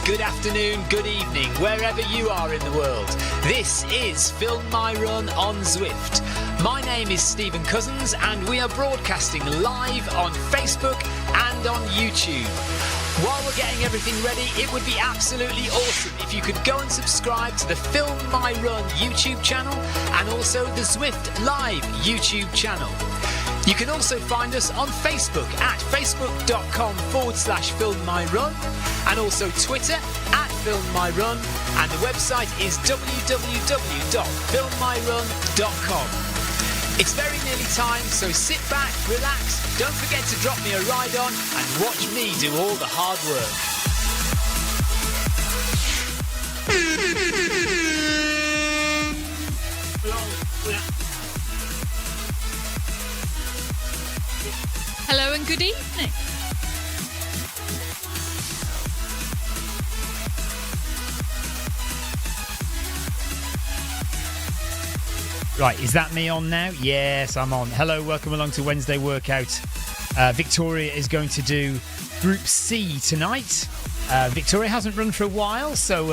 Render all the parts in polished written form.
good afternoon, good evening, wherever you are in the world. This is Film My Run on Zwift. My name is Stephen Cousins and we are broadcasting live on Facebook and on YouTube. While we're getting everything ready, it would be absolutely awesome if you could go and subscribe to the Film My Run YouTube channel and also the Zwift Live YouTube channel. You can also find us on Facebook at facebook.com/filmmyrun and also Twitter at filmmyrun, and the website is www.filmmyrun.com. It's very nearly time, so sit back, relax, don't forget to drop me a ride on and watch me do all the hard work. Hello and good evening. Right, is that me on now? Yes, I'm on. Hello, welcome along to Wednesday Workout. Victoria is going to do Group C tonight. Victoria hasn't run for a while, so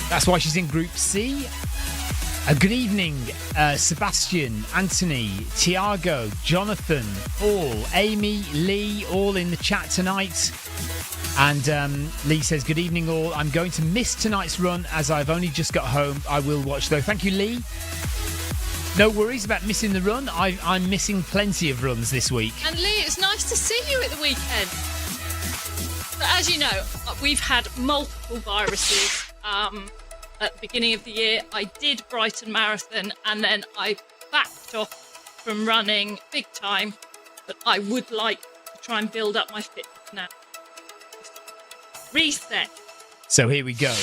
that's why she's in Group C. Good evening, Sebastian, Anthony, Tiago, Jonathan, Paul, Amy, Lee, all in the chat tonight. And Lee says, good evening all. I'm going to miss tonight's run as I've only just got home. I will watch though. Thank you, Lee. No worries about missing the run. I'm missing plenty of runs this week. And Lee, it's nice to see you at the weekend. But as you know, we've had multiple viruses. At the beginning of the year, I did Brighton Marathon and then I backed off from running big time. But I would like to try and build up my fitness now. Reset. So here we go.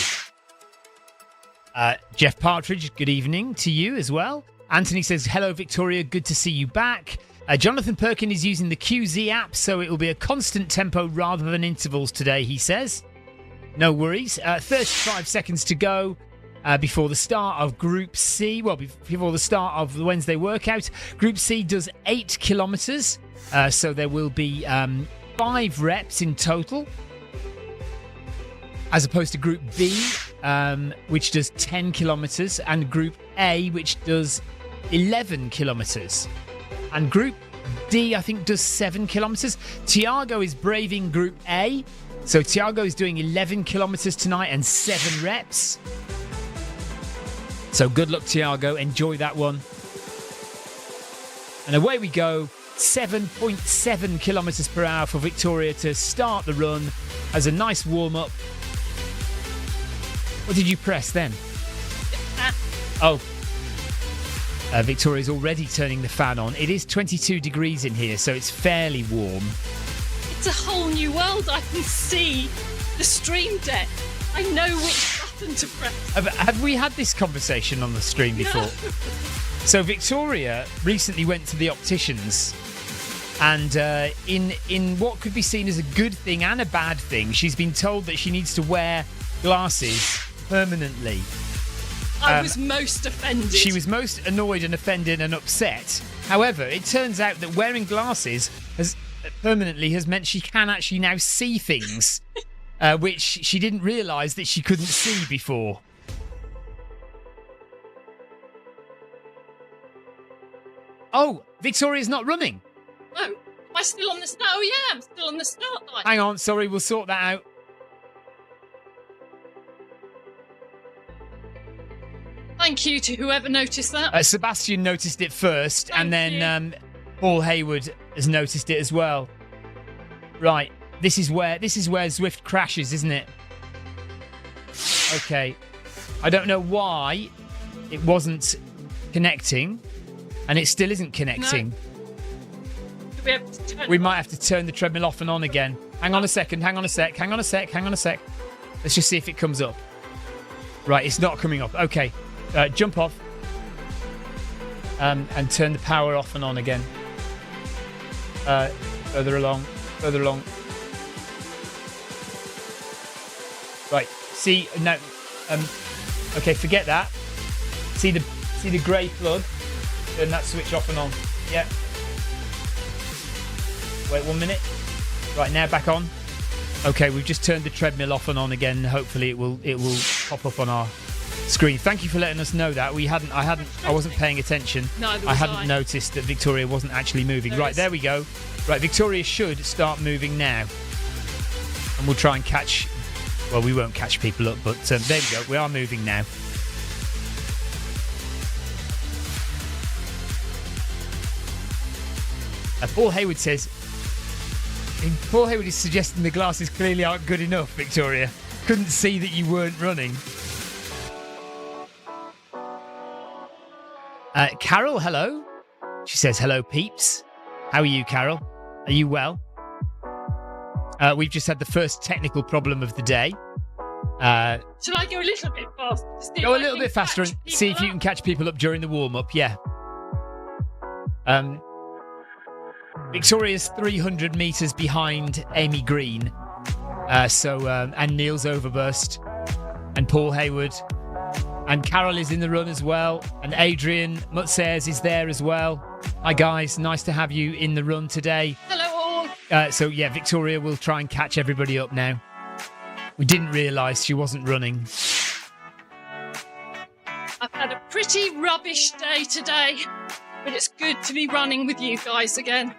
Jeff Partridge, good evening to you as well. Anthony says, hello, Victoria. Good to see you back. Jonathan Perkin is using the QZ app, so it will be a constant tempo rather than intervals today, he says. No worries. 35 seconds to go before the start of Group C. Well, before the start of the Wednesday workout. Group C does 8 kilometres. So there will be 5 reps in total. As opposed to Group B, which does 10 kilometres. And Group A, which does 11 kilometres. And Group D, I think, does 7 kilometres. Tiago is braving Group A. So Tiago is doing 11 kilometres tonight and 7 reps. So good luck, Tiago. Enjoy that one. And away we go. 7.7 kilometres per hour for Victoria to start the run as a nice warm-up. What did you press then? Oh. Victoria's already turning the fan on. It is 22 degrees in here, so it's fairly warm. It's a whole new world. I can see the stream deck. I know which button to press. Have we had this conversation on the stream before? No. So Victoria recently went to the opticians, and in what could be seen as a good thing and a bad thing, she's been told that she needs to wear glasses permanently. I was most offended. She was most annoyed and offended and upset. However, it turns out that wearing glasses permanently has meant she can actually now see things which she didn't realise that she couldn't see before. Oh, Victoria's not running. Oh, am I still on the start? Oh yeah, I'm still on the start line. Hang on, sorry, we'll sort that out. Thank you to whoever noticed that. Sebastian noticed it first, Thank and then Paul Hayward has noticed it as well. Right, this is where Zwift crashes, isn't it? Okay, I don't know why it wasn't connecting, and it still isn't connecting. No. Do we have to turn we might have to turn the treadmill off and on again. Hang on a second. Hang on a sec. Let's just see if it comes up. Right, it's not coming up. Okay. Jump off and turn the power off and on again. Further along. Right. See now. Okay, forget that. See the grey plug. Turn that switch off and on. Yeah. Wait 1 minute. Right, now back on. Okay, we've just turned the treadmill off and on again. Hopefully it will pop up on our screen. Thank you for letting us know that. I wasn't paying attention. I hadn't noticed that Victoria wasn't actually moving. Right, there we go. Right, Victoria should start moving now. And we'll try and catch... Well, we won't catch people up, but there we go. We are moving now. Paul Hayward says... Paul Hayward is suggesting the glasses clearly aren't good enough, Victoria. Couldn't see that you weren't running. Carol, hello. She says, hello, peeps. How are you, Carol? Are you well? We've just had the first technical problem of the day. Shall I go a little bit faster? Go a little bit faster and see if you can catch people up during the warm-up, yeah. Victoria's 300 metres behind Amy Green. And Neil's overburst. And Paul Hayward. And Carol is in the run as well. And Adrian Mutsares is there as well. Hi, guys. Nice to have you in the run today. Hello, all. Victoria will try and catch everybody up now. We didn't realise she wasn't running. I've had a pretty rubbish day today, but it's good to be running with you guys again.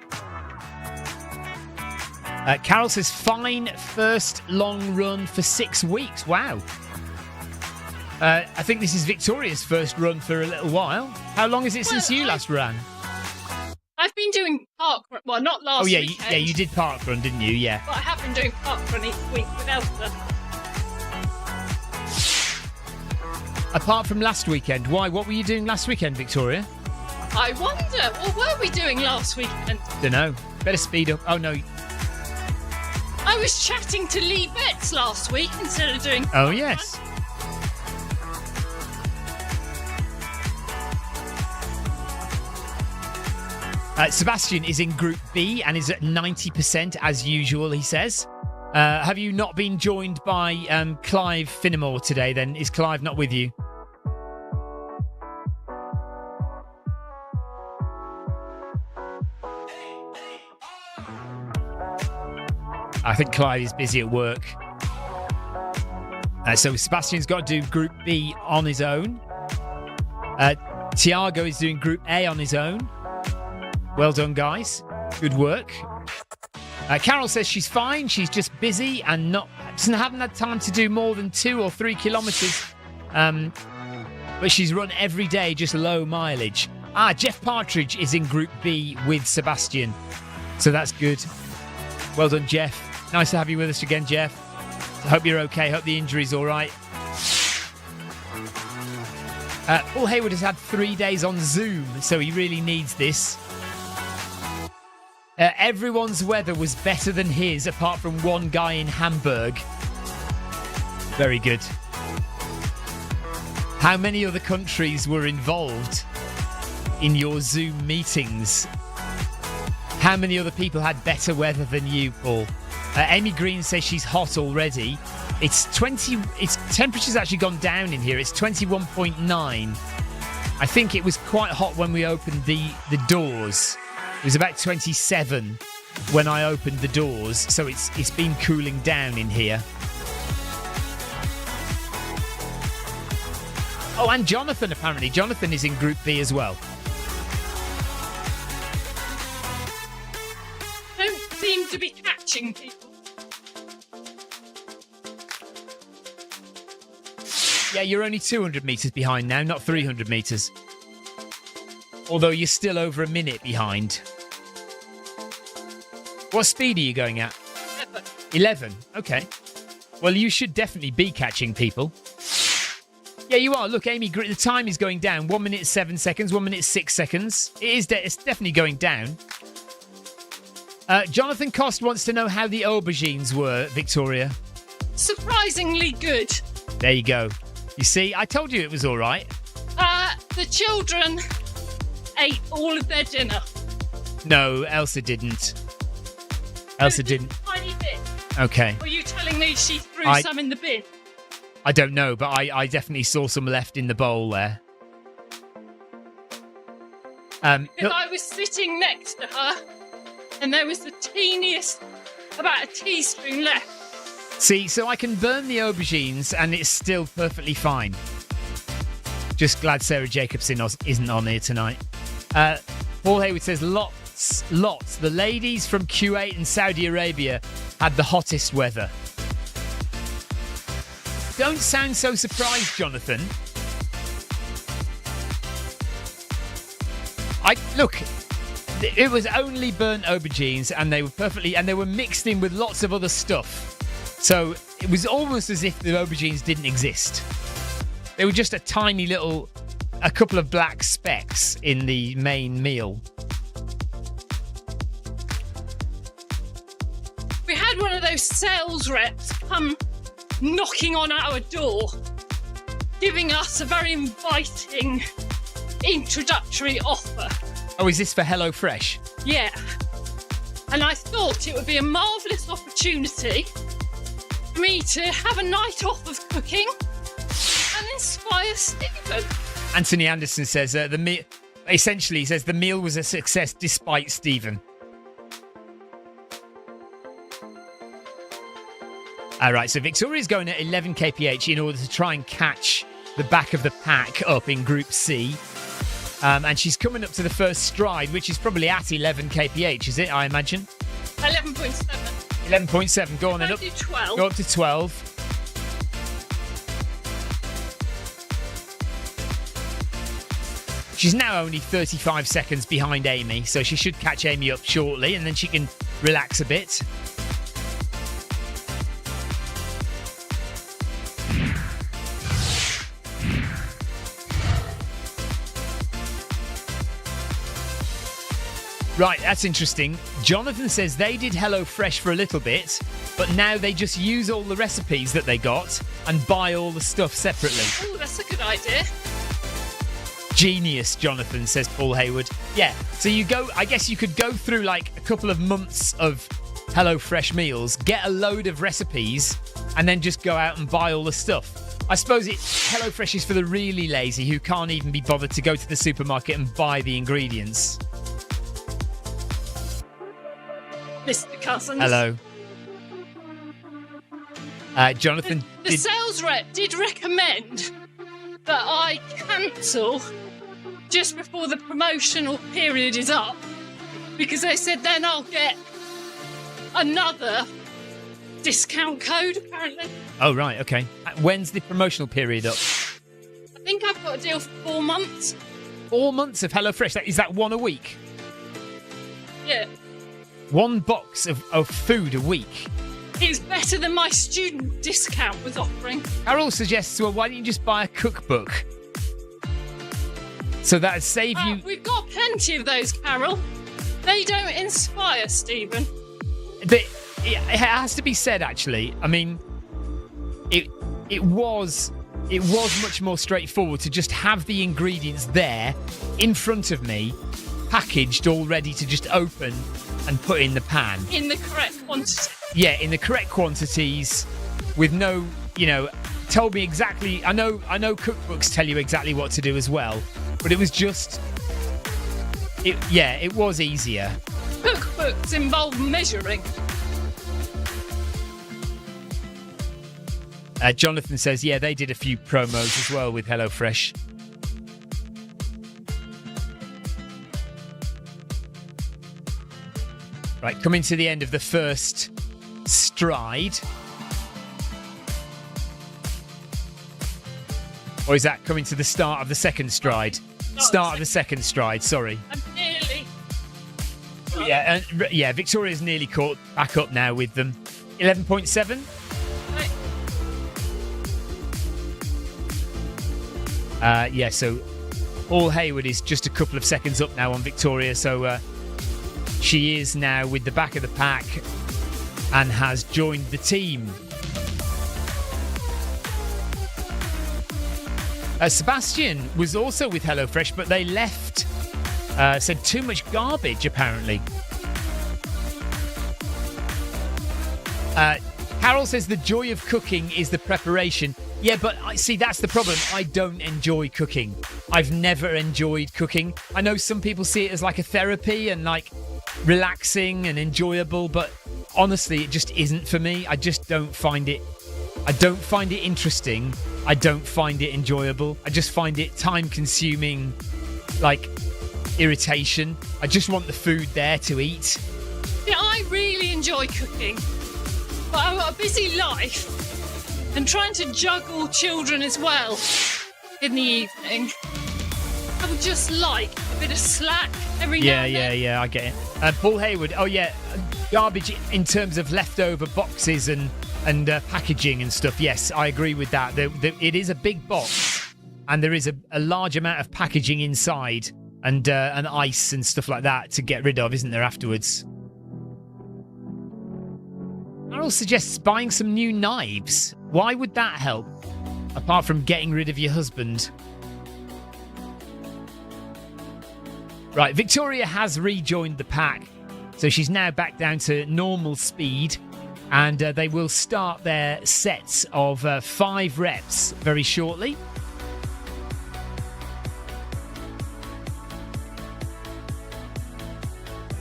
Carol says, fine first long run for 6 weeks. Wow. I think this is Victoria's first run for a little while. How long is it since you last ran? I've been doing park run. Well, not last weekend. Yeah, you did park run, didn't you? Yeah. But I have been doing park run each week with Elsa. Apart from last weekend, why? What were you doing last weekend, Victoria? I wonder. What were we doing last weekend? Dunno. Better speed up. Oh, no. I was chatting to Lee Betts last week instead of doing... Oh, yes. Sebastian is in Group B and is at 90% as usual, he says. Have you not been joined by Clive Finnemore today, then? Is Clive not with you? I think Clive is busy at work. So Sebastian's got to do Group B on his own. Tiago is doing Group A on his own. Well done, guys. Good work. Carol says she's fine. She's just busy and haven't had time to do more than 2 or 3 kilometres. But she's run every day, just low mileage. Jeff Partridge is in Group B with Sebastian. So that's good. Well done, Jeff. Nice to have you with us again, Jeff. I hope you're okay. Hope the injury's all right. Paul Hayward has had 3 days on Zoom, so he really needs this. Everyone's weather was better than his, apart from one guy in Hamburg. Very good. How many other countries were involved in your Zoom meetings? How many other people had better weather than you, Paul? Amy Green says she's hot already. It's temperature's actually gone down in here. It's 21.9. I think it was quite hot when we opened the doors. It was about 27 when I opened the doors, so it's been cooling down in here. Oh, and Jonathan, apparently. Jonathan is in Group B as well. Don't seem to be catching people. Yeah, you're only 200 metres behind now, not 300 metres. Although you're still over a minute behind. What speed are you going at? 11. Okay. Well, you should definitely be catching people. Yeah, you are. Look, Amy, the time is going down. 1 minute 7 seconds, 1 minute 6 seconds. It's definitely going down. Jonathan Cost wants to know how the aubergines were, Victoria. Surprisingly good. There you go. You see, I told you it was all right. The children ate all of their dinner. No, Elsa didn't. Elsa didn't. Tiny bit. Okay. Were you telling me she threw some in the bin? I don't know, but I definitely saw some left in the bowl there. Because I was sitting next to her, and there was the teeniest, about a teaspoon left. See, so I can burn the aubergines and it's still perfectly fine. Just glad Sarah Jacobson isn't on here tonight. Paul Hayward says, lots. The ladies from Kuwait and Saudi Arabia had the hottest weather. Don't sound so surprised, Jonathan. Look, it was only burnt aubergines and they were mixed in with lots of other stuff. So it was almost as if the aubergines didn't exist. They were just a couple of black specks in the main meal. We had one of those sales reps come knocking on our door, giving us a very inviting introductory offer. Oh, is this for HelloFresh? Yeah. And I thought it would be a marvellous opportunity for me to have a night off of cooking and inspire Stephen. Anthony Anderson says essentially says the meal was a success despite Stephen. All right, so Victoria's going at 11 kph in order to try and catch the back of the pack up in Group C. And she's coming up to the first stride, which is probably at 11 kph, is it, I imagine? 11.7. 11.7, go on then. 12. Go up to 12. She's now only 35 seconds behind Amy, so she should catch Amy up shortly, and then she can relax a bit. Right, that's interesting. Jonathan says they did HelloFresh for a little bit, but now they just use all the recipes that they got and buy all the stuff separately. Oh, that's a good idea. Genius, Jonathan, says Paul Hayward. Yeah, so I guess you could go through like a couple of months of HelloFresh meals, get a load of recipes, and then just go out and buy all the stuff. I suppose HelloFresh is for the really lazy who can't even be bothered to go to the supermarket and buy the ingredients. Mr. Cousins. Hello. Jonathan. The sales rep did recommend that I cancel just before the promotional period is up, because they said then I'll get another discount code, apparently. Oh, right, okay. When's the promotional period up? I think I've got a deal for 4 months. 4 months of HelloFresh? Is that one a week? Yeah. 1 box of food a week? It's better than my student discount was offering. Carol suggests, well, why don't you just buy a cookbook? So that'd save you... We've got plenty of those, Carol. They don't inspire, Stephen. It has to be said, actually. I mean, it was much more straightforward to just have the ingredients there in front of me, packaged, all ready to just open and put in the pan. In the correct quantity. Yeah, in the correct quantities, with no, told me exactly. I know cookbooks tell you exactly what to do as well, but it was just, it was easier. Cookbooks involve measuring. Jonathan says, yeah, they did a few promos as well with HelloFresh. Right, coming to the end of the first stride. Or is that coming to the start of the second stride? Start of the second stride, sorry. I'm nearly. Yeah, Victoria's nearly caught back up now with them. 11.7. So Paul Hayward is just a couple of seconds up now on Victoria, so she is now with the back of the pack and has joined the team. Sebastian was also with HelloFresh, but they left. Said too much garbage, apparently. Carol says the joy of cooking is the preparation. Yeah, but see, that's the problem. I don't enjoy cooking. I've never enjoyed cooking. I know some people see it as like a therapy and like relaxing and enjoyable, but honestly, it just isn't for me. I just don't find it. I don't find it interesting. I don't find it enjoyable. I just find it time-consuming, like irritation. I just want the food there to eat. Yeah, I really enjoy cooking, but I've got a busy life and trying to juggle children as well in the evening. I would just like a bit of slack every now and then. Yeah, I get it. Paul Hayward, garbage in terms of leftover boxes and packaging and stuff. Yes, I agree with that. It is a big box and there is a large amount of packaging inside and ice and stuff like that to get rid of, isn't there, afterwards? Carol suggests buying some new knives. Why would that help? Apart from getting rid of your husband. Right, Victoria has rejoined the pack. So she's now back down to normal speed. And they will start their sets of 5 reps very shortly.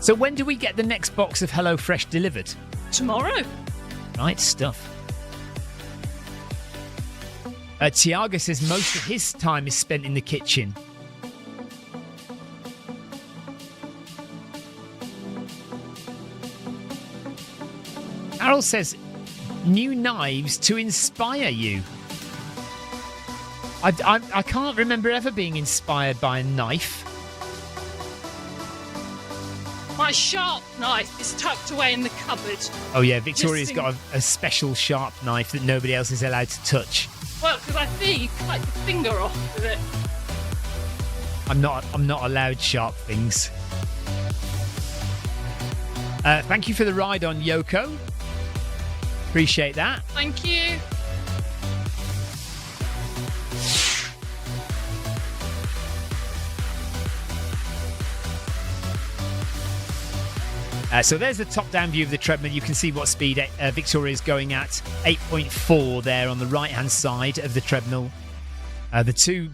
So when do we get the next box of HelloFresh delivered? Tomorrow. Right stuff. Tiago says most of his time is spent in the kitchen. Carol says, new knives to inspire you. I can't remember ever being inspired by a knife. My sharp knife is tucked away in the cupboard. Oh yeah, Victoria's got a special sharp knife that nobody else is allowed to touch. Well, because I fear you cut your finger off with it. I'm not allowed sharp things. Thank you for the ride on Yoko. Appreciate that. Thank you. So there's the top-down view of the treadmill. You can see what speed Victoria's going at. 8.4 there on the right-hand side of the treadmill. The two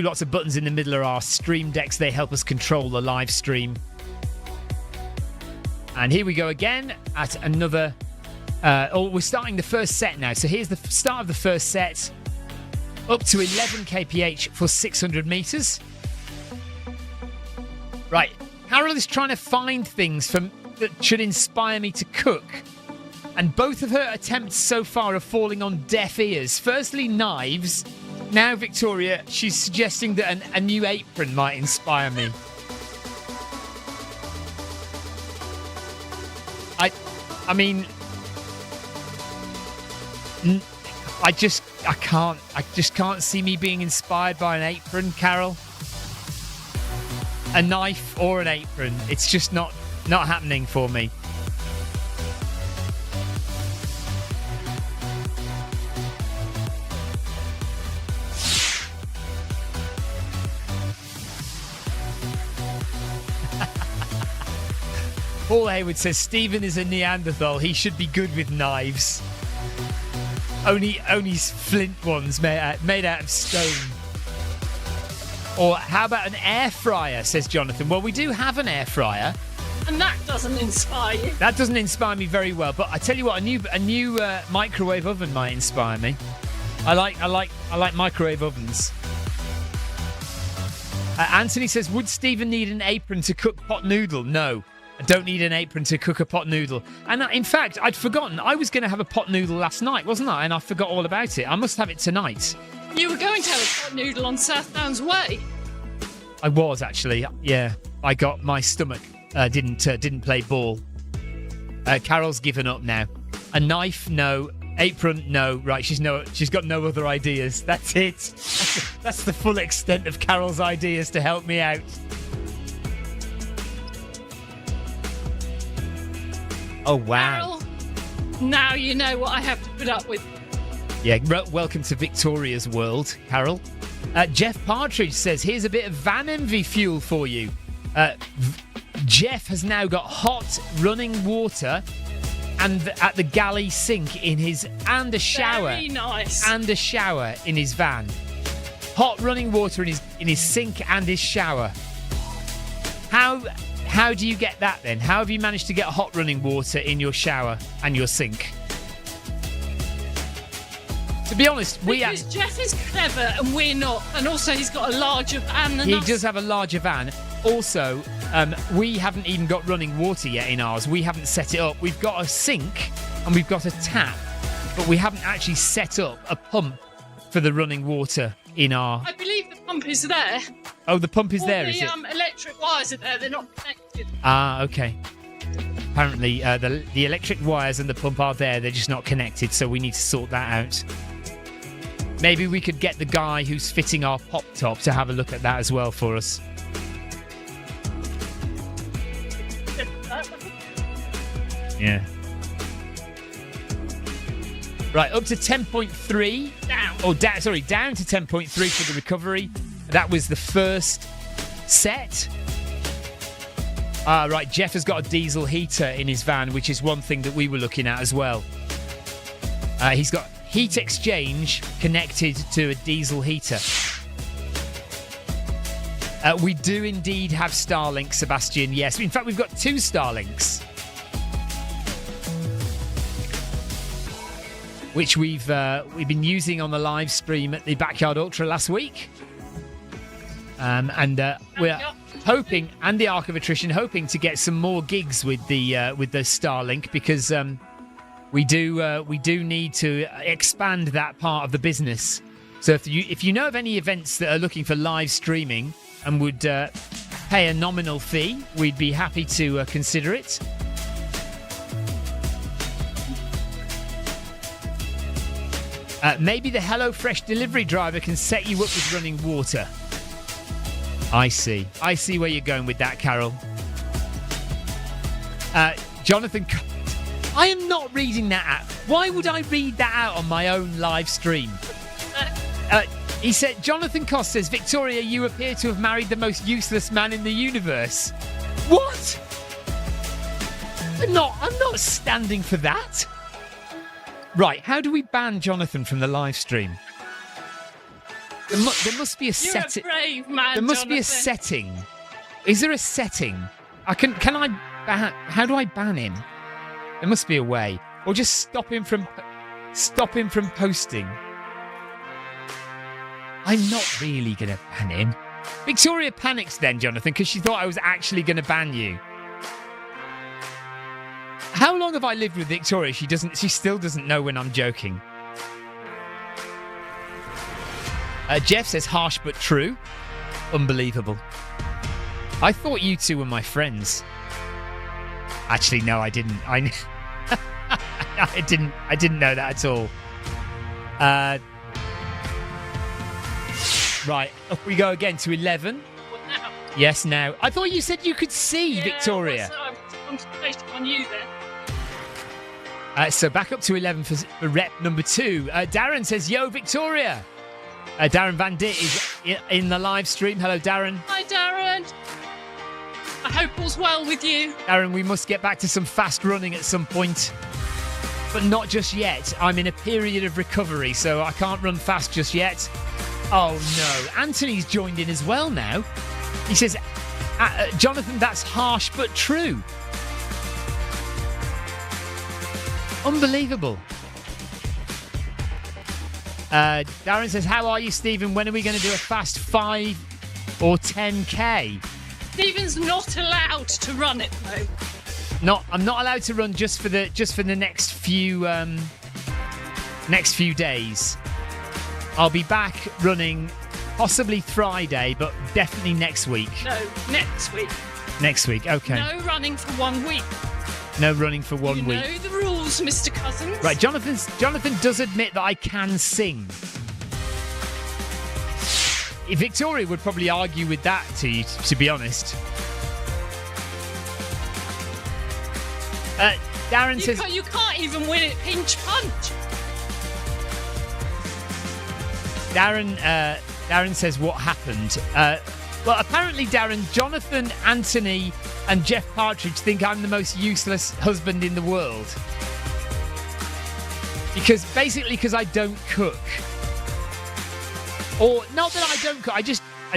lots of buttons in the middle are our stream decks. They help us control the live stream. And here we go again at another... we're starting the first set now. So here's the start of the first set. Up to 11 kph for 600 metres. Right. Carol is trying to find things that should inspire me to cook. And both of her attempts so far are falling on deaf ears. Firstly, knives. Now, Victoria, she's suggesting that a new apron might inspire me. I mean... I just can't see me being inspired by an apron, Carol. A knife or an apron. It's just not happening for me. Paul Hayward says Stephen is a Neanderthal. He should be good with knives. Only flint ones made out of stone. Or how about an air fryer, says Jonathan. Well, we do have an air fryer. And that doesn't inspire you. That doesn't inspire me very well. But I tell you what, a new microwave oven might inspire me. I like microwave ovens. Anthony says, would Stephen need an apron to cook pot noodle? No, I don't need an apron to cook a pot noodle. And in fact, I'd forgotten. I was going to have a pot noodle last night, wasn't I? And I forgot all about it. I must have it tonight. You were going to have a pot noodle on South Downs Way. I was actually, yeah. I got my stomach didn't play ball. Carol's given up now. A knife, no. Apron, no. Right, she's got no other ideas. That's it. That's the full extent of Carol's ideas to help me out. Oh wow! Carol, now you know what I have to put up with. Yeah, welcome to Victoria's world, Carol. Jeff Partridge says, here's a bit of van envy fuel for you. Jeff has now got hot running water and at the galley sink in his and a shower. Very nice. And a shower in his van. Hot running water in his sink and his shower. How How do you get that then? How have you managed to get hot running water in your shower and your sink? To be honest, because Jeff is clever and we're not, and also he's got a larger van than us. He does have a larger van. Also, we haven't even got running water yet in ours. We haven't set it up. We've got a sink and we've got a tap, but we haven't actually set up a pump for the running water in our... I believe the pump is there. Oh, the pump is there, is it? The electric wires are there. They're not connected. Ah, okay. Apparently, the electric wires and the pump are there. They're just not connected, so we need to sort that out. Maybe we could get the guy who's fitting our pop top to have a look at that as well for us. Yeah. Right, up to 10.3. Down. Oh, down to 10.3 for the recovery. That was the first set. Right, Jeff has got a diesel heater in his van, which is one thing that we were looking at as well. He's got heat exchange connected to a diesel heater. We do indeed have Starlink, Sebastian. Yes, in fact, we've got 2 Starlinks, which we've been using on the live stream at the Backyard Ultra last week, and we're hoping, and the Arc of Attrition, hoping to get some more gigs with the Starlink, because we do need to expand that part of the business. So if you know of any events that are looking for live streaming and would pay a nominal fee, we'd be happy to consider it. Maybe the HelloFresh delivery driver can set you up with running water. I see where you're going with that, Carol. Jonathan, I am not reading that out. Why would I read that out on my own live stream? He said, Jonathan Cost says, Victoria, you appear to have married the most useless man in the universe. What? I'm not standing for that. Right, how do we ban Jonathan from the live stream? There must be a setting. You're a brave man, There must Jonathan. be a setting. Is there a setting? Can I ban? How do I ban him? There must be a way, or just stop him from posting. I'm not really going to ban him. Victoria panics then, Jonathan, because she thought I was actually going to ban you. How long have I lived with Victoria? She still doesn't know when I'm joking. Jeff says harsh but true. Unbelievable. I thought you two were my friends. Actually, no, I didn't. I didn't know that at all. Right, up we go again to 11. What now? Yes, now. I thought you said you could see, Victoria. I'm concentrating on you then. So back up to 11 for rep number 2. Darren says, yo, Victoria. Darren Van Dit is in the live stream. Hello, Darren. Hi, Darren. I hope all's well with you. Darren, we must get back to some fast running at some point. But not just yet. I'm in a period of recovery, so I can't run fast just yet. Oh, no. Anthony's joined in as well now. He says, Jonathan, that's harsh but true. Unbelievable. Darren says, how are you, Stephen? When are we going to do a fast 5 or 10K? Stephen's not allowed to run it, though. I'm not allowed to run just for the next few days. I'll be back running possibly Friday, but definitely next week. No, next week. Next week, okay. No running for 1 week. No running for 1 week. You know the rules, Mr. Cousins. Right, Jonathan does admit that I can sing. Victoria would probably argue with that to be honest. Darren says... You can't even win it pinch punch. Darren says, what happened? Well, apparently, Darren, Jonathan, Anthony and Jeff Partridge think I'm the most useless husband in the world. Because I don't cook. Or, not that I don't cook, I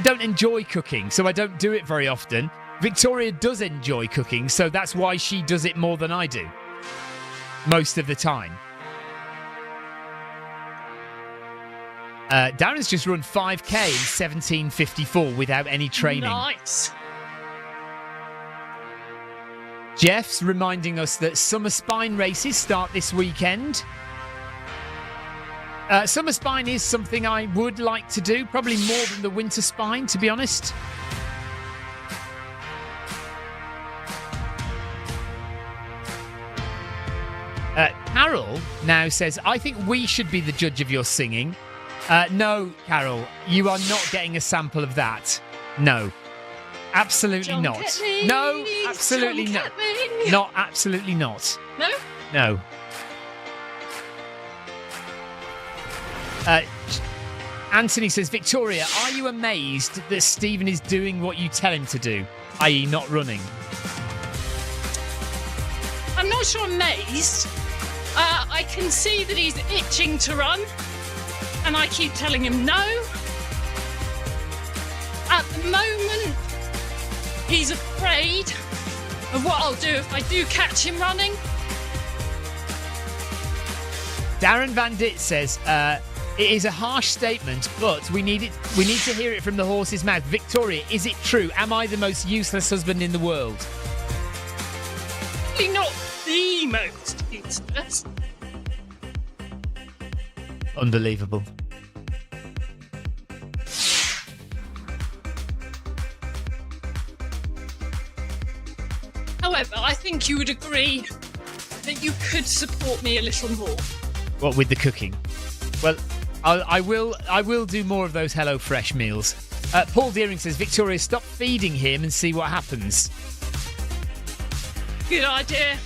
don't enjoy cooking, so I don't do it very often. Victoria does enjoy cooking, so that's why she does it more than I do. Most of the time. Darren's just run 5k in 17:54 without any training. Nice. Jeff's reminding us that summer spine races start this weekend. Summer spine is something I would like to do, probably more than the winter spine, to be honest. Carol now says, I think we should be the judge of your singing. No, Carol, you are not getting a sample of that. No. Absolutely not. No, absolutely not. Not absolutely not. No? No. Anthony says, Victoria, are you amazed that Stephen is doing what you tell him to do, i.e. not running? I'm not sure amazed. I can see that he's itching to run, and I keep telling him no. At the moment, he's afraid of what I'll do if I do catch him running. Darren Van Dit says, it is a harsh statement, but we need to hear it from the horse's mouth. Victoria, is it true? Am I the most useless husband in the world? Probably not the most useless. Unbelievable. However, I think you would agree that you could support me a little more. What, with the cooking? Well, I will do more of those HelloFresh meals. Paul Deering says, Victoria, stop feeding him and see what happens. Good idea.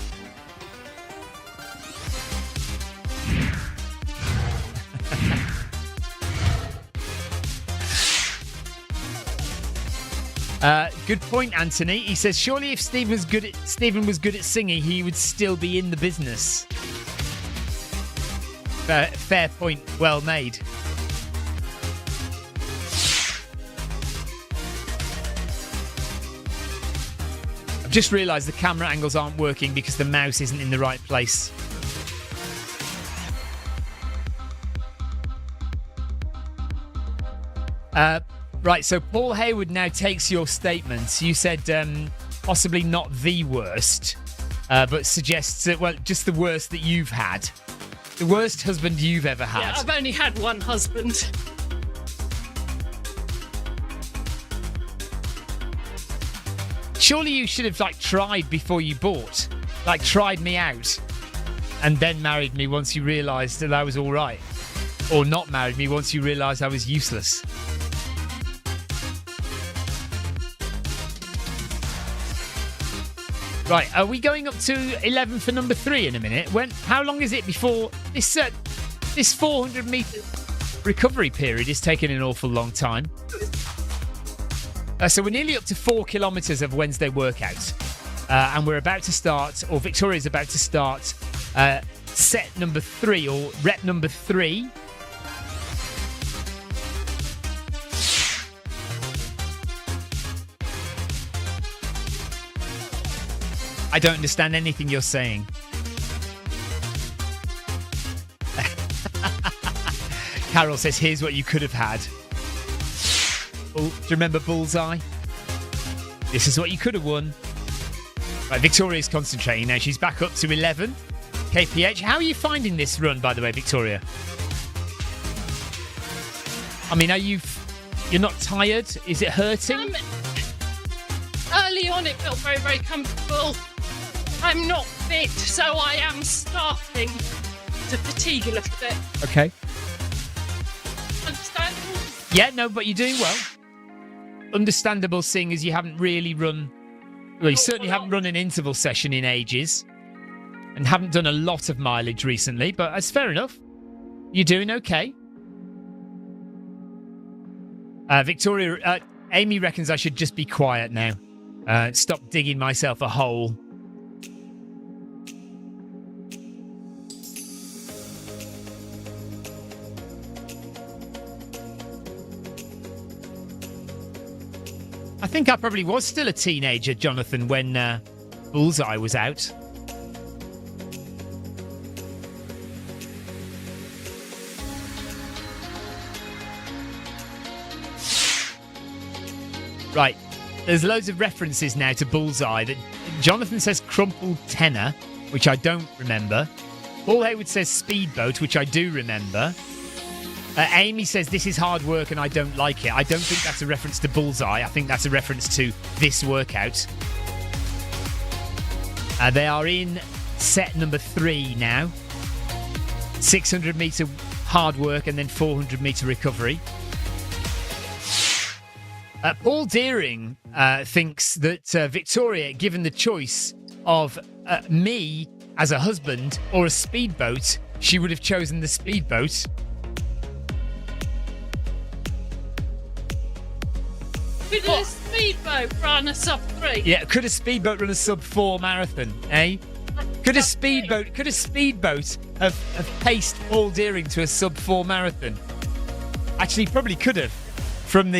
Good point, Anthony. He says, surely if Stephen was good at singing, he would still be in the business. Fair point, well made. I've just realised the camera angles aren't working because the mouse isn't in the right place. Right, so Paul Hayward now takes your statements. You said possibly not the worst, but suggests that, well, just the worst that you've had. The worst husband you've ever had. Yeah, I've only had one husband. Surely you should have, tried before you bought. Tried me out. And then married me once you realised that I was all right. Or not married me once you realised I was useless. Right, are we going up to 11 for number 3 in a minute? How long is it before this 400-metre recovery period is taking an awful long time? So we're nearly up to 4 kilometres of Wednesday workout. And we're about to start, or Victoria's about to start, set number 3, or rep number 3. I don't understand anything you're saying. Carol says, here's what you could have had. Oh, do you remember Bullseye? This is what you could have won. Right, Victoria's concentrating now. She's back up to 11 kph. How are you finding this run, by the way, Victoria? I mean, you're not tired? Is it hurting? Early on, it felt very, very comfortable. I'm not fit, so I am starting to fatigue a little bit. Okay. Understandable? Yeah, no, but you're doing well. Understandable, seeing as you haven't really run... Well, you certainly haven't run an interval session in ages. And haven't done a lot of mileage recently, but that's fair enough. You're doing okay. Victoria... Amy reckons I should just be quiet now. Stop digging myself a hole. I think I probably was still a teenager, Jonathan, when Bullseye was out. Right, there's loads of references now to Bullseye. That Jonathan says crumpled tenor, which I don't remember. Paul Hayward says speedboat, which I do remember. Amy says this is hard work and I don't like it. I don't think that's a reference to Bullseye. I think that's a reference to this workout. They are in set number 3 now. 600 metre hard work and then 400 metre recovery. Paul Deering thinks that Victoria, given the choice of me as a husband or a speedboat, she would have chosen the speedboat. Could a speedboat run a sub 3? Yeah, could a speedboat run a sub 4 marathon, eh? Could a speedboat have paced Paul Deering to a sub 4 marathon? Actually, probably could have. From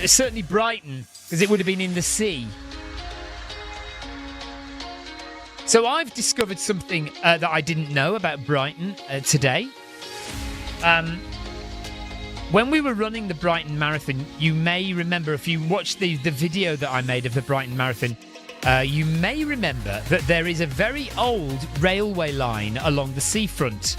certainly Brighton, because it would have been in the sea. So I've discovered something that I didn't know about Brighton today. When we were running the Brighton Marathon, you may remember, if you watched the video that I made of the Brighton Marathon, you may remember that there is a very old railway line along the seafront.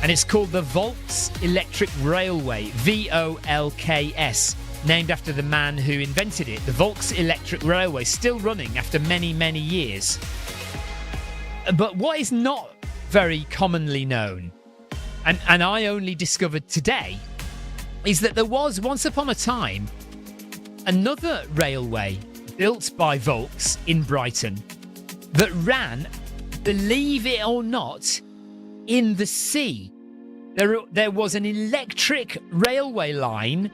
And it's called the Volks Electric Railway, VOLKS, named after the man who invented it. The Volks Electric Railway, still running after many, many years. But what is not very commonly known, and I only discovered today, is that there was, once upon a time, another railway built by Volks in Brighton that ran, believe it or not, in the sea. There was an electric railway line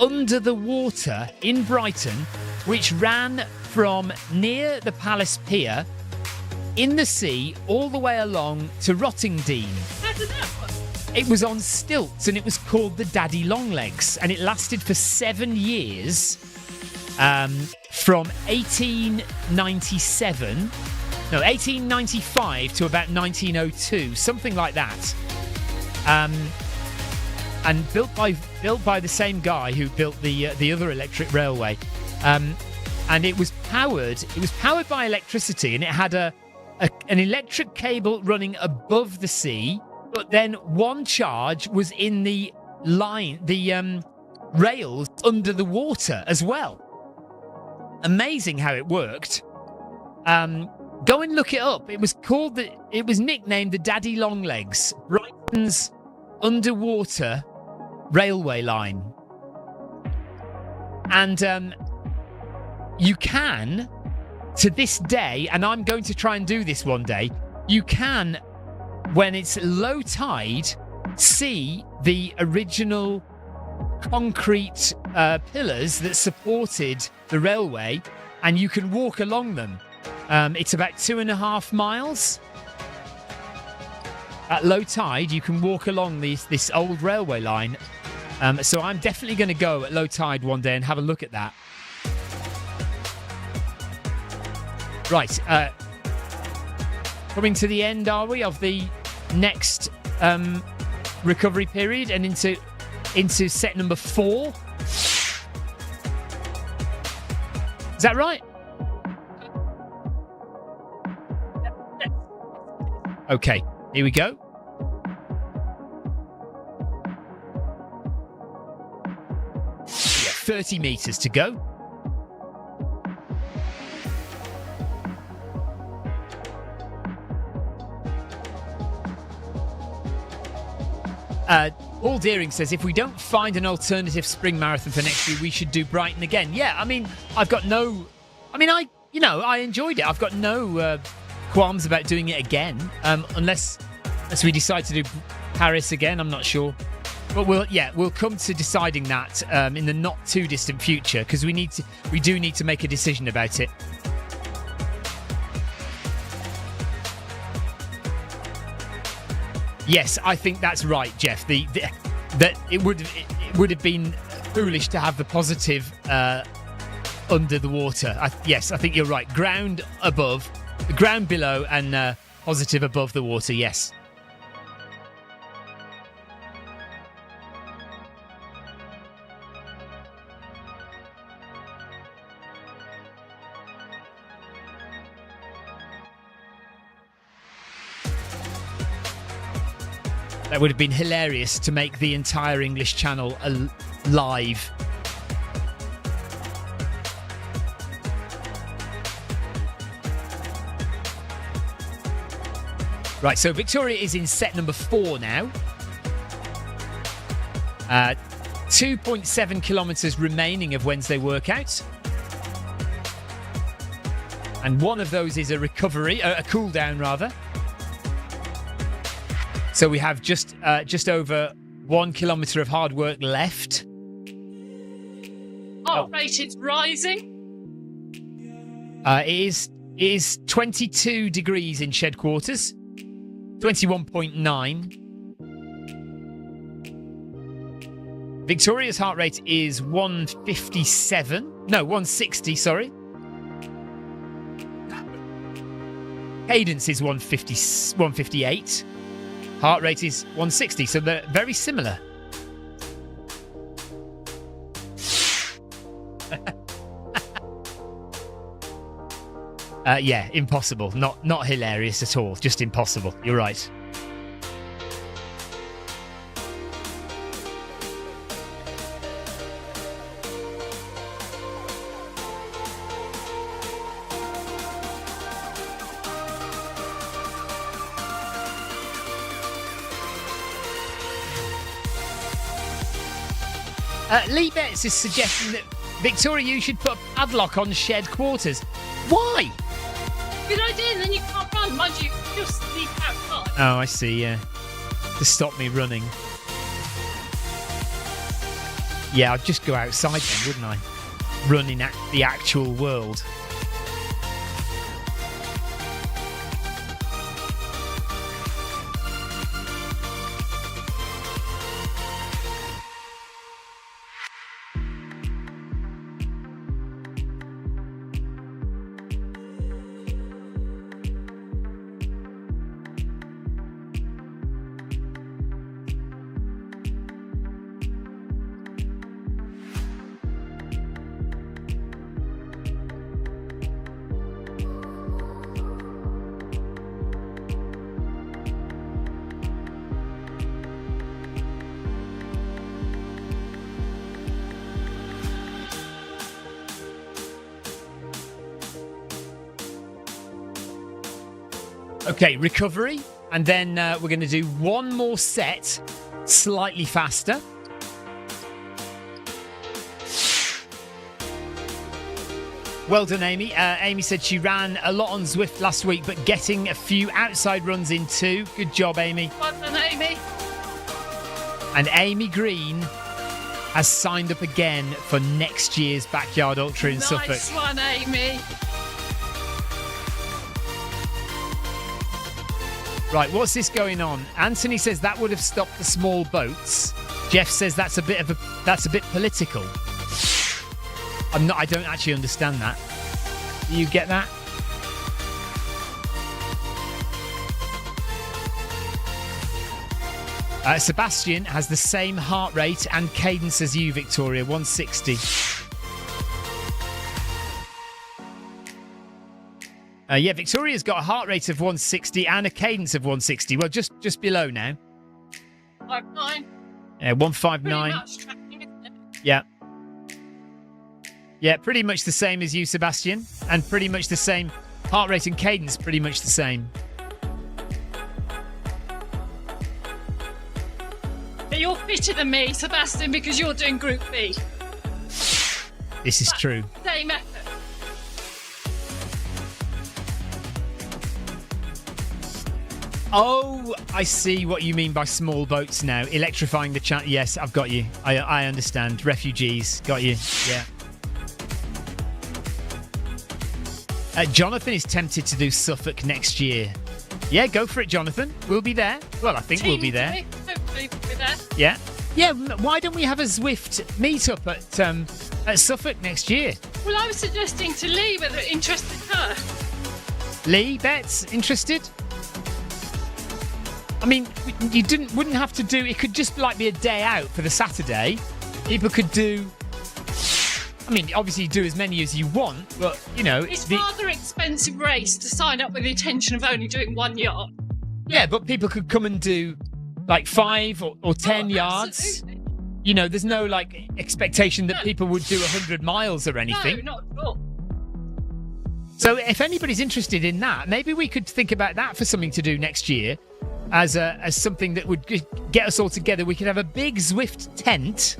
under the water in Brighton, which ran from near the Palace Pier in the sea all the way along to Rottingdean. How did that work? It was on stilts and it was called the Daddy Longlegs, and it lasted for 7 years, from 1895 to about 1902, something like that. And built by the same guy who built the other electric railway, and it was powered by electricity, and it had an electric cable running above the sea. But then one charge was in the line, the rails under the water as well. Amazing how it worked. Go and look it up. It was nicknamed the Daddy Longlegs, Brighton's underwater railway line. And you can, to this day, and I'm going to try and do this one day, you can, when it's low tide, see the original concrete pillars that supported the railway, and you can walk along them. It's about 2.5 miles. At low tide, you can walk along this old railway line. So I'm definitely going to go at low tide one day and have a look at that. Right. Coming to the end, are we, of the next recovery period and into set number 4? Is that right? Okay, here we go. Yeah, 30 meters to go. Paul Deering says, if we don't find an alternative spring marathon for next year, we should do Brighton again. Yeah, I mean, I enjoyed it. I've got no qualms about doing it again, unless we decide to do Paris again. I'm not sure, but we'll come to deciding that in the not too distant future, because we do need to make a decision about it. Yes, I think that's right, Jeff. That it would have been foolish to have the positive under the water. Yes, I think you're right. Ground above, ground below, and positive above the water. Yes. That would have been hilarious to make the entire English Channel live. Right, so Victoria is in set number 4 now. 2.7 kilometres remaining of Wednesday workout. And one of those is a recovery, a cool down rather. So we have just over 1 kilometre of hard work left. Heart rate is rising. It is 22 degrees in shed quarters. 21.9. Victoria's heart rate is 160, sorry. Cadence is 158. Heart rate is 160, so they're very similar. Yeah, impossible. Not hilarious at all. Just impossible. You're right. Lee Betts is suggesting that, Victoria, you should put a padlock on shed quarters. Why? Good idea, and then you can't run. Mind you, you'll sleep outside. Oh, I see, yeah. To stop me running. Yeah, I'd just go outside then, wouldn't I? Run in the actual world. Okay, recovery, and then we're going to do one more set, slightly faster. Well done, Amy. Amy said she ran a lot on Zwift last week, but getting a few outside runs in too. Good job, Amy. Well done, Amy. And Amy Green has signed up again for next year's Backyard Ultra in Suffolk. Nice one, Amy. Right, what's this going on? Anthony says that would have stopped the small boats. Jeff says that's a bit political. I don't actually understand that. Do you get that? Sebastian has the same heart rate and cadence as you, Victoria, 160. Yeah, Victoria's got a heart rate of 160 and a cadence of 160. Well, just below now. 159. Yeah, 159. Pretty much tracking, isn't it? Yeah. Yeah, pretty much the same as you, Sebastian. And pretty much the same heart rate and cadence, pretty much the same. But you're fitter than me, Sebastian, because you're doing Group B. This is true. Same effort. Oh, I see what you mean by small boats now. Electrifying the chat. Yes, I've got you. I understand. Refugees. Got you. Yeah. Jonathan is tempted to do Suffolk next year. Yeah, go for it, Jonathan. We'll be there. Well, I think we'll be there. Hopefully we'll be there. Yeah. Yeah, why don't we have a Zwift Meet Up at at Suffolk next year. Well, I was suggesting to Lee whether it interested her. Lee, Betts, interested? I mean, you wouldn't have to do. It could just like be a day out for the Saturday. People could do. I mean, obviously, do as many as you want, but you know, it's a rather expensive race to sign up with the intention of only doing 1 yard. Yeah, but people could come and do like 5 or 10 yards. Absolutely. You know, there's no like expectation that people would do 100 miles or anything. No, not at all. So if anybody's interested in that, maybe we could think about that for something to do next year as something that would get us all together. We could have a big Zwift tent.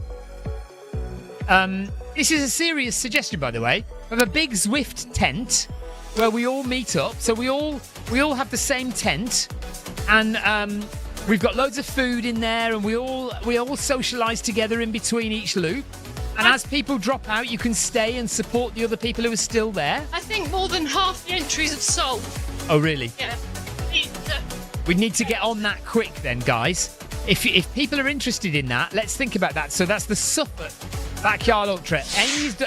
This is a serious suggestion, by the way. We have a big Zwift tent where we all meet up. So we all have the same tent, and we've got loads of food in there, and we all socialise together in between each loop. And as people drop out, you can stay and support the other people who are still there. I think more than half the entries have sold. Oh, really? Yeah. We need to get on that quick then, guys. If people are interested in that, let's think about that. So that's the Suffolk Backyard Ultra.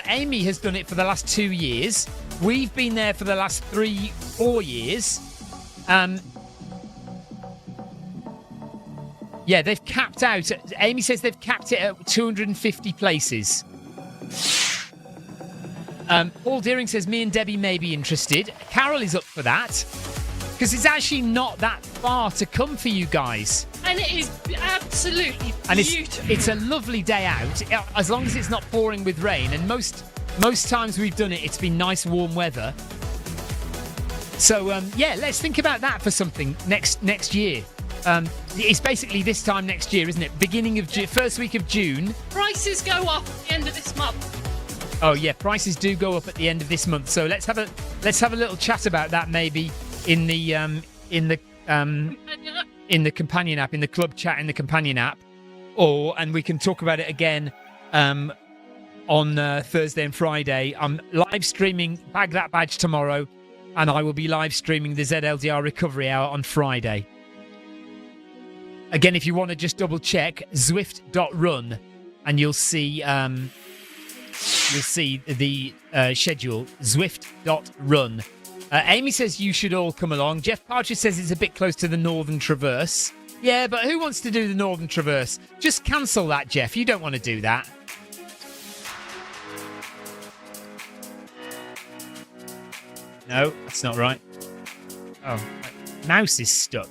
Amy has done it for the last 2 years. We've been there for the last 3-4 years. Yeah, they've capped out. Amy says they've capped it at 250 places. Paul Deering says me and Debbie may be interested. Carol is up for that because it's actually not that far to come for you guys. And it is absolutely and beautiful. It's a lovely day out, as long as it's not pouring with rain. And most times we've done it, it's been nice warm weather. So yeah, let's think about that for something next year. It's basically this time next year, isn't it? Beginning of first week of June. Prices go up at the end of this month. Oh yeah, prices do go up at the end of this month. So let's have a little chat about that maybe in the companion app, in the club chat in the companion app, and we can talk about it again on Thursday and Friday. I'm live streaming Bag That Badge tomorrow, and I will be live streaming the ZLDR Recovery Hour on Friday. Again, if you want to just double check, Zwift.run, and you'll see the schedule. Zwift.run. Amy says you should all come along. Jeff Partridge says it's a bit close to the Northern Traverse. Yeah, but who wants to do the Northern Traverse? Just cancel that, Jeff. You don't want to do that. No, that's not right. Oh, my mouse is stuck.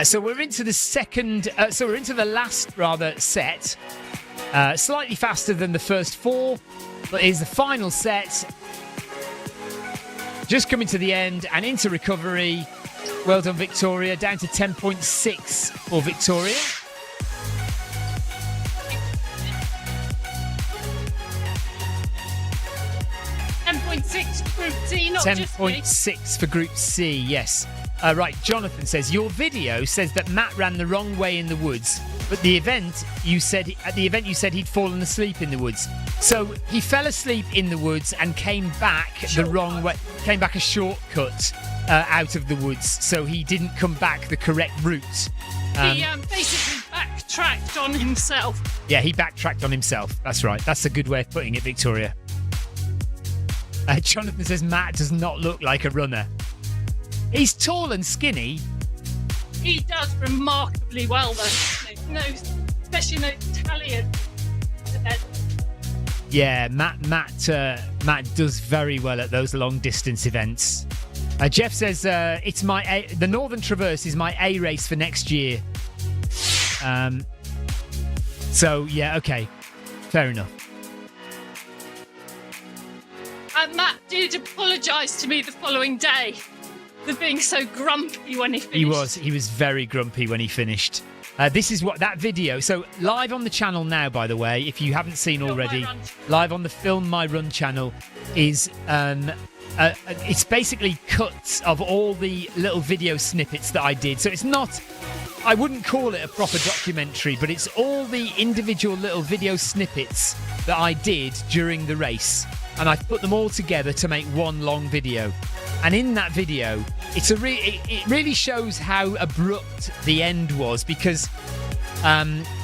So we're into the last set. Slightly faster than the first 4, but is the final set. Just coming to the end and into recovery. Well done, Victoria. Down to 10.6 for Victoria. For Group C, not 10.6 for Group C, yes. Right, Jonathan says, your video says that Matt ran the wrong way in the woods, but at the event you said he'd fallen asleep in the woods. So he fell asleep in the woods and came back the wrong way, came back a shortcut out of the woods, so he didn't come back the correct route. He basically backtracked on himself. Yeah, he backtracked on himself. That's right. That's a good way of putting it, Victoria. Jonathan says Matt does not look like a runner. He's tall and skinny. He does remarkably well, though. Especially in those Italian events. Yeah, Matt does very well at those long distance events. Jeff says it's the Northern Traverse is my A race for next year. So yeah, okay, fair enough. Matt did apologise to me the following day for being so grumpy when he finished. He was very grumpy when he finished. This is what that video. So live on the channel now, by the way, if you haven't seen already, live on the Film My Run channel is it's basically cuts of all the little video snippets that I did. So it's not, I wouldn't call it a proper documentary, but it's all the individual little video snippets that I did during the race. And I've put them all together to make one long video. And in that video, it really shows how abrupt the end was, because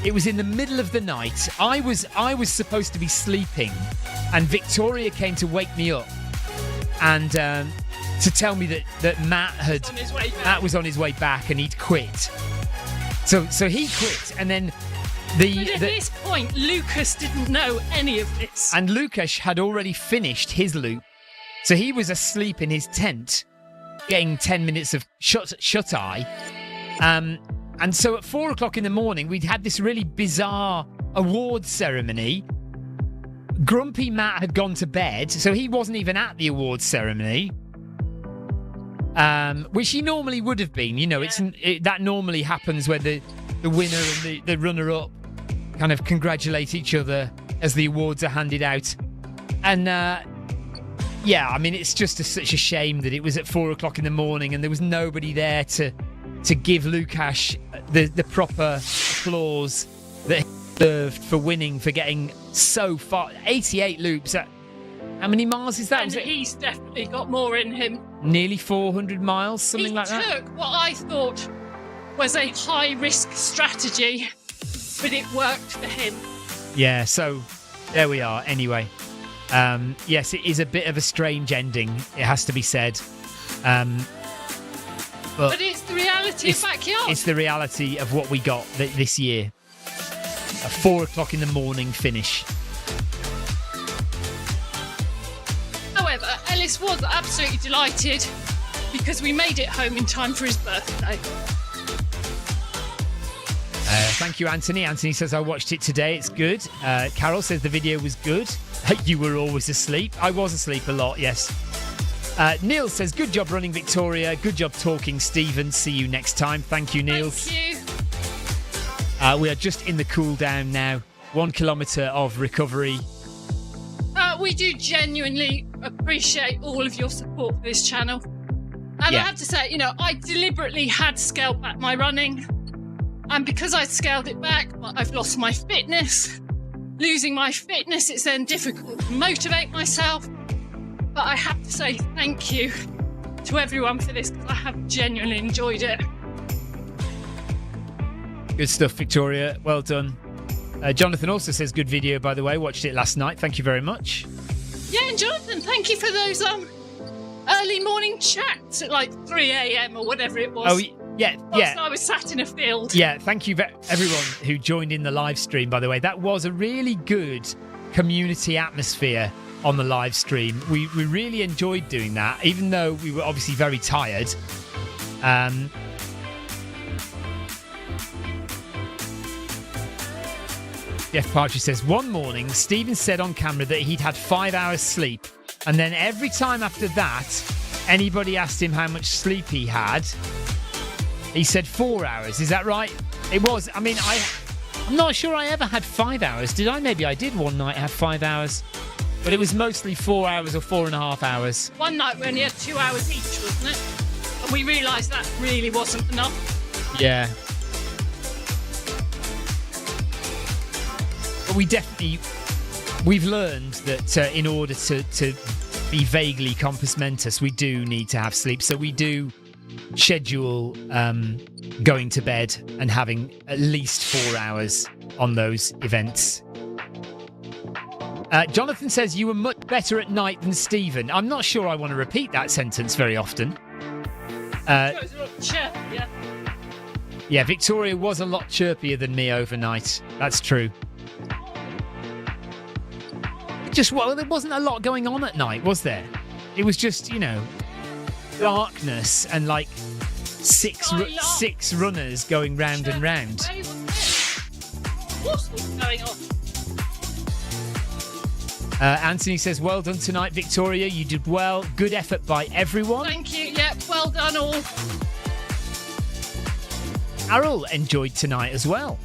it was in the middle of the night. I was supposed to be sleeping, and Victoria came to wake me up and to tell me that Matt was on his way back and he'd quit. So he quit, and then But at this point, Lucas didn't know any of this. And Lucas had already finished his loop, so he was asleep in his tent, getting 10 minutes of shut eye. And so at 4 o'clock in the morning, we'd had this really bizarre awards ceremony. Grumpy Matt had gone to bed, so he wasn't even at the awards ceremony, which he normally would have been. You know, that normally happens where the winner and the runner-up kind of congratulate each other as the awards are handed out. And yeah, I mean, it's just such a shame that it was at 4 o'clock in the morning and there was nobody there to give Lukasz the proper applause that he deserved for winning, for getting so far. 88 loops. How many miles is that? And he's definitely got more in him. Nearly 400 miles, something like that. He took what I thought was a high-risk strategy, but it worked for him. Yeah, so there we are. Anyway, yes, it is a bit of a strange ending, it has to be said. But it's the reality of backyard. It's the reality of what we got this year. A 4 o'clock in the morning finish. However, Ellis was absolutely delighted because we made it home in time for his birthday. Thank you, Anthony. Anthony says, I watched it today. It's good. Carol says the video was good. You were always asleep. I was asleep a lot, yes. Neil says, good job running, Victoria. Good job talking, Stephen. See you next time. Thank you, Neil. Thank you. We are just in the cool down now. 1 kilometre of recovery. We do genuinely appreciate all of your support for this channel. And I have to say, I deliberately had scaled back my running. And because I scaled it back, I've lost my fitness. Losing my fitness, it's then difficult to motivate myself. But I have to say thank you to everyone for this, because I have genuinely enjoyed it. Good stuff, Victoria. Well done. Jonathan also says, good video, by the way. Watched it last night. Thank you very much. Yeah, and Jonathan, thank you for those early morning chats at like 3 a.m. or whatever it was. Oh, yeah. I was sat in a field. Yeah, thank you everyone who joined in the live stream, by the way. That was a really good community atmosphere on the live stream. We really enjoyed doing that, even though we were obviously very tired. Jeff Partridge says, one morning, Stephen said on camera that he'd had 5 hours sleep. And then every time after that, anybody asked him how much sleep he had, he said 4 hours. Is that right? It was. I mean, I'm not sure I ever had 5 hours. Did I? Maybe I did one night have 5 hours. But it was mostly 4 hours or 4.5 hours. One night we only had 2 hours each, wasn't it? And we realised that really wasn't enough. Yeah. But we've learned that in order to be vaguely compos mentis, we do need to have sleep. So we do schedule going to bed and having at least 4 hours on those events. Jonathan says, you were much better at night than Stephen. I'm not sure I want to repeat that sentence very often. Yeah, Victoria was a lot chirpier than me overnight. That's true. There wasn't a lot going on at night, was there? It was just, darkness and like six runners going round and round. What's going on? Anthony says, well done tonight, Victoria. You did well. Good effort by everyone. Thank you. Yeah, well done all. Carol enjoyed tonight as well.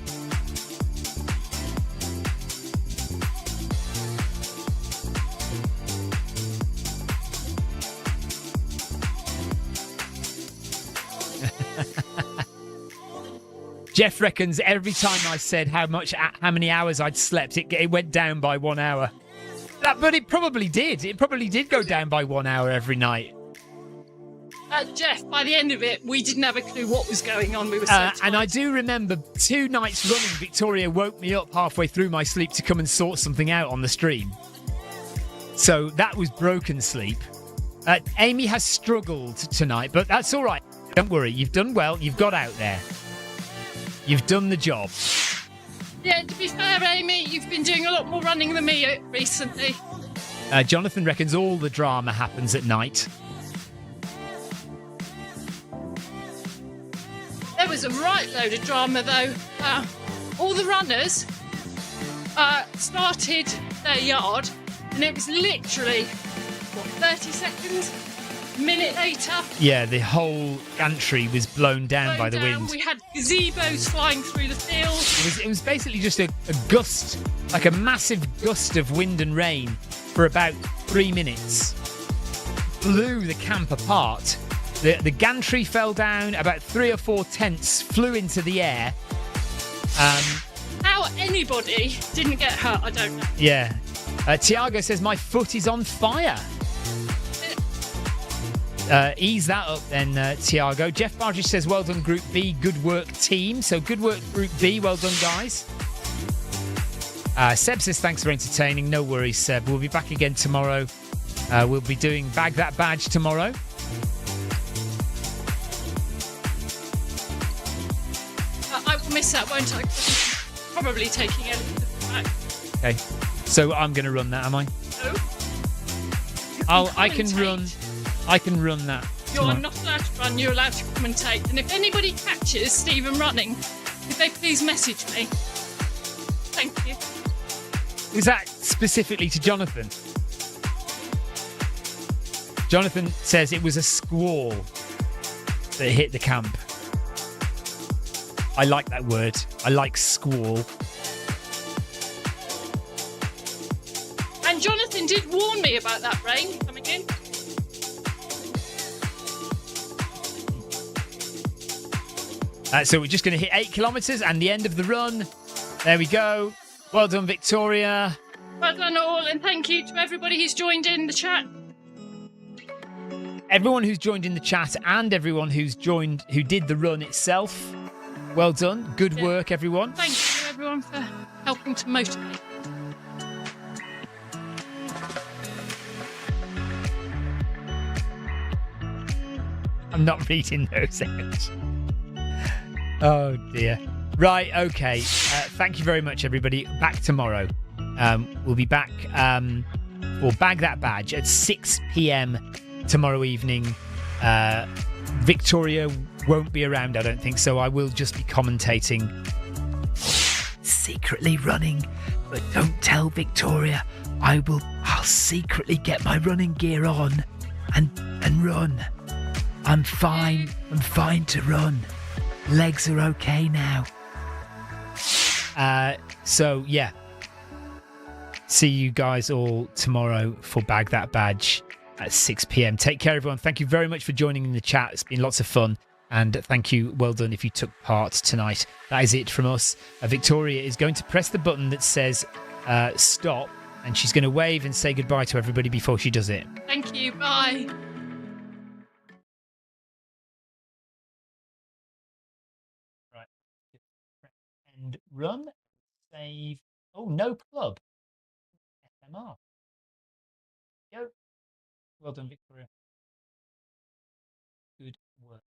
Jeff reckons every time I said how many hours I'd slept, it went down by 1 hour. But it probably did. It probably did go down by 1 hour every night. Jeff, by the end of it, we didn't have a clue what was going on. We were so and I tired. do remember 2 nights running, Victoria woke me up halfway through my sleep to come and sort something out on the stream. So that was broken sleep. Amy has struggled tonight, but that's all right. Don't worry, you've done well. You've got out there. You've done the job. Yeah, to be fair, Amy, you've been doing a lot more running than me recently. Jonathan reckons all the drama happens at night. There was a right load of drama, though. All the runners started their yard, and it was literally, 30 seconds? A minute later. Yeah, the whole gantry was blown down by the wind. We had gazebos flying through the field. It was basically just a gust, like a massive gust of wind and rain for about 3 minutes. Blew the camp apart. The gantry fell down, about 3 or 4 tents flew into the air. How anybody didn't get hurt, I don't know. Yeah. Tiago says, my foot is on fire. Ease that up then, Tiago. Jeff Bargis says, well done, Group B. Good work, team. So good work, Group B. Well done, guys. Seb says, thanks for entertaining. No worries, Seb. We'll be back again tomorrow. We'll be doing Bag That Badge tomorrow. I will miss that, won't I? 'Cause I'm probably taking it back. Okay. So I'm going to run that, am I? No. I can run that. You're tomorrow. not allowed to run, you're allowed to commentate. And if anybody catches Stephen running, could they please message me? Thank you. Is that specifically to Jonathan? Jonathan says it was a squall that hit the camp. I like that word. I like squall. And Jonathan did warn me about that rain coming in. So we're just going to hit 8 kilometres and the end of the run. There we go. Well done, Victoria. Well done all, and thank you to everybody who's joined in the chat. Everyone who's joined in the chat and everyone who did the run itself. Well done. Good work, everyone. Thank you, everyone, for helping to motivate. I'm not reading those out. Oh, dear. Right, okay. Thank you very much, everybody. Back tomorrow. We'll be back for Bag That Badge at 6 p.m. tomorrow evening. Victoria won't be around, I don't think, so I will just be commentating. Secretly running, but don't tell Victoria. I'll secretly get my running gear on and run. I'm fine to run. Legs are okay now. So yeah. See you guys all tomorrow for Bag That Badge at 6 p.m. Take care, everyone. Thank you very much for joining in the chat. It's been lots of fun. And thank you. Well done if you took part tonight. That is it from us. Victoria is going to press the button that says stop. And she's going to wave and say goodbye to everybody before she does it. Thank you. Bye. Right. And run. Save. Oh, no club. FMR. Go. Well done, Victoria. Good work.